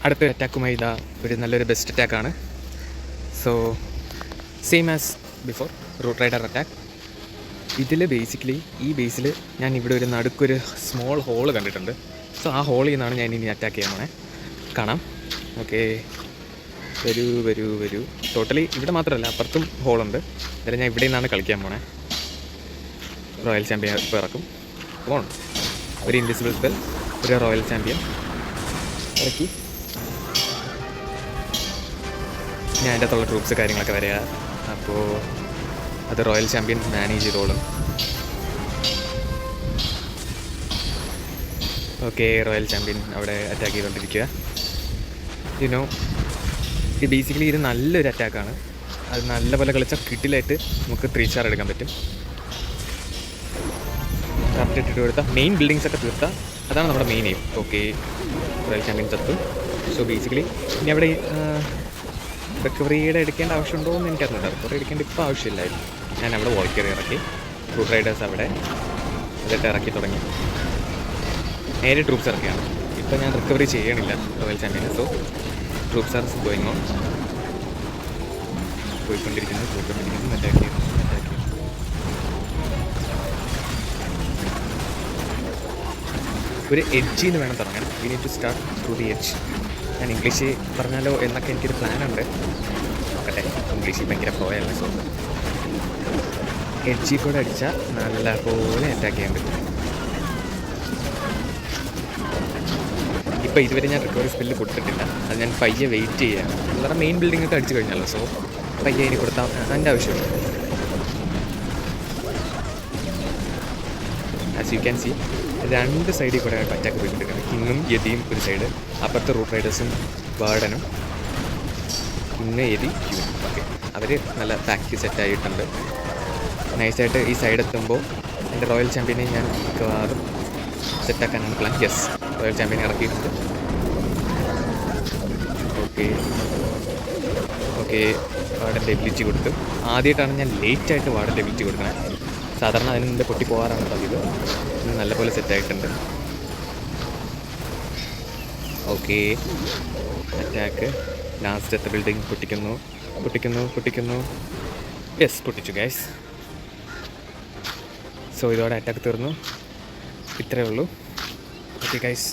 അടുത്തൊരു അറ്റാക്കുമായി ഇതാ ഒരു നല്ലൊരു ബെസ്റ്റ് അറ്റാക്കാണ്. So same as before root rider attack. ഇതിൽ ബേസിക്കലി ഈ ബേസിൽ ഞാൻ ഇവിടെ ഒരു നടുക്കൊരു സ്മോൾ ഹോള് കണ്ടിട്ടുണ്ട്. സോ ആ ഹോളിൽ നിന്നാണ് ഞാൻ ഇനി അറ്റാക്ക് ചെയ്യാൻ പോണേ. കാണാം. ഓക്കെ, വരൂ വരൂ വരൂ. ടോട്ടലി ഇവിടെ മാത്രമല്ല അപ്പുറത്തും ഹോളുണ്ട്. അതായത് ഞാൻ ഇവിടെ നിന്നാണ് കളിക്കാൻ പോണേ. റോയൽ ചാമ്പ്യൻ ഇപ്പോൾ ഇറക്കും. ഓൺ ഒരു ഇൻവിസിബിൾ സ്പെൽ, ഒരു റോയൽ ചാമ്പ്യൻ ഇറക്കി. ഞാൻ അതിൻ്റെ അകത്തുള്ള ട്രൂപ്സ് കാര്യങ്ങളൊക്കെ വരിക. അപ്പോൾ അത് റോയൽ ചാമ്പ്യൻ മാനേജ് ചെയ്തോളും. ഓക്കെ, റോയൽ ചാമ്പ്യൻ അവിടെ അറ്റാക്ക് ചെയ്തുകൊണ്ടിരിക്കുക. യുനോ ഇത് ബേസിക്കലി ഇത് നല്ലൊരു അറ്റാക്കാണ്. അത് നല്ലപോലെ കളിച്ചാൽ കിട്ടിലായിട്ട് നമുക്ക് 3 സ്റ്റാർ എടുക്കാൻ പറ്റും. കറക്റ്റ് ഇട്ടിട്ട് കൊടുത്താൽ മെയിൻ ബിൽഡിങ്സ് ഒക്കെ തീർത്താൽ അതാണ് നമ്മുടെ main aim. Okay, royal champion ചത്തു. സോ ബേസിക്കലി ഇനി അവിടെ റിക്കവറിയുടെ എടുക്കേണ്ട ആവശ്യമുണ്ടോ എന്ന് എനിക്കറിഞ്ഞില്ല. റിക്കവറി എടുക്കേണ്ട ഇപ്പോൾ ആവശ്യമില്ലായിരുന്നു. ഞാൻ അവിടെ വോൾക്കറി ഇറക്കി. റൂട്ട് റൈഡേഴ്സ് അവിടെ എന്നിട്ട് ഇറക്കി തുടങ്ങി. നേരെ ട്രൂപ്സ് ഇറക്കിയാണ്. ഇപ്പോൾ ഞാൻ റിക്കവറി ചെയ്യണില്ല royal champion. So troops are going on. പോയിക്കൊണ്ടിരിക്കുന്നു. അറ്റാക്ക് ചെയ്യുന്നു. ഒരു എഡ്ജിന്ന് വേണം തുടങ്ങാൻ. We need to start through the edge. ഞാൻ ഇംഗ്ലീഷ് പറഞ്ഞാലോ എന്നൊക്കെ എനിക്കൊരു പ്ലാനുണ്ട്. നോക്കട്ടെ, ഇംഗ്ലീഷിൽ ഭയങ്കര പോയല്ല. സോ എഡ്ജിൽ കൂടെ അടിച്ചാൽ നല്ല പോലെ അറ്റാക്ക് ചെയ്യാൻ പറ്റും. ഇപ്പോൾ ഇതുവരെ ഞാൻ റിക്കവറി സ്പെല്ല് കൊടുത്തിട്ടില്ല. അത് ഞാൻ പയ്യെ വെയിറ്റ് ചെയ്യുകയാണ്. കാരണം മെയിൻ ബിൽഡിംഗ് ഒക്കെ അടിച്ചു കഴിഞ്ഞാലോ. സോ പയ്യെ ഇനി കൊടുത്താൽ അതിൻ്റെ ആവശ്യമില്ല. ആസ് യു ക്യാൻ സി, 2 സൈഡിൽ കൂടെ അറ്റാക്ക് പോയിക്കൊണ്ടിരിക്കുന്നത്. കിങ്ങും യതിയും ഒരു സൈഡ്, അപ്പുറത്തെ റൂട്ട് റൈഡേഴ്സും വാർഡനും. കിങ്, യതി, ക്യൂൻ. ഓക്കെ, അവർ നല്ല പാക്ക് സെറ്റായിട്ടുണ്ട്. നൈസായിട്ട് ഈ സൈഡ് എത്തുമ്പോൾ എൻ്റെ റോയൽ ചാമ്പ്യനെ ഞാൻ മിക്കവാറും സെറ്റാക്കാനാണ് പ്ലാൻ. യെസ്, റോയൽ ചാമ്പ്യനെ ഇറക്കിയിട്ടുണ്ട്. ഓക്കെ, വാർഡൻ്റെ എബിലിറ്റി കൊടുത്തു. ആദ്യമായിട്ടാണ് ഞാൻ ലേറ്റായിട്ട് വാർഡൻ്റെ എബിലിറ്റി കൊടുക്കുന്നത്. സാധാരണ അതിന് മുമ്പേ പൊട്ടി പോകാറാണ് പതിവ്. ഇത് നല്ലപോലെ സെറ്റായിട്ടുണ്ട്. ഓക്കെ, അറ്റാക്ക് ലാസ്റ്റത്തെ ബിൽഡിംഗ് പൊട്ടിക്കുന്നു. യെസ്, പൊട്ടിച്ചു ഗൈസ്. സോ ഇതോടെ അറ്റാക്ക് തീർന്നു. ഇത്രയേ ഉള്ളൂ. Okay guys.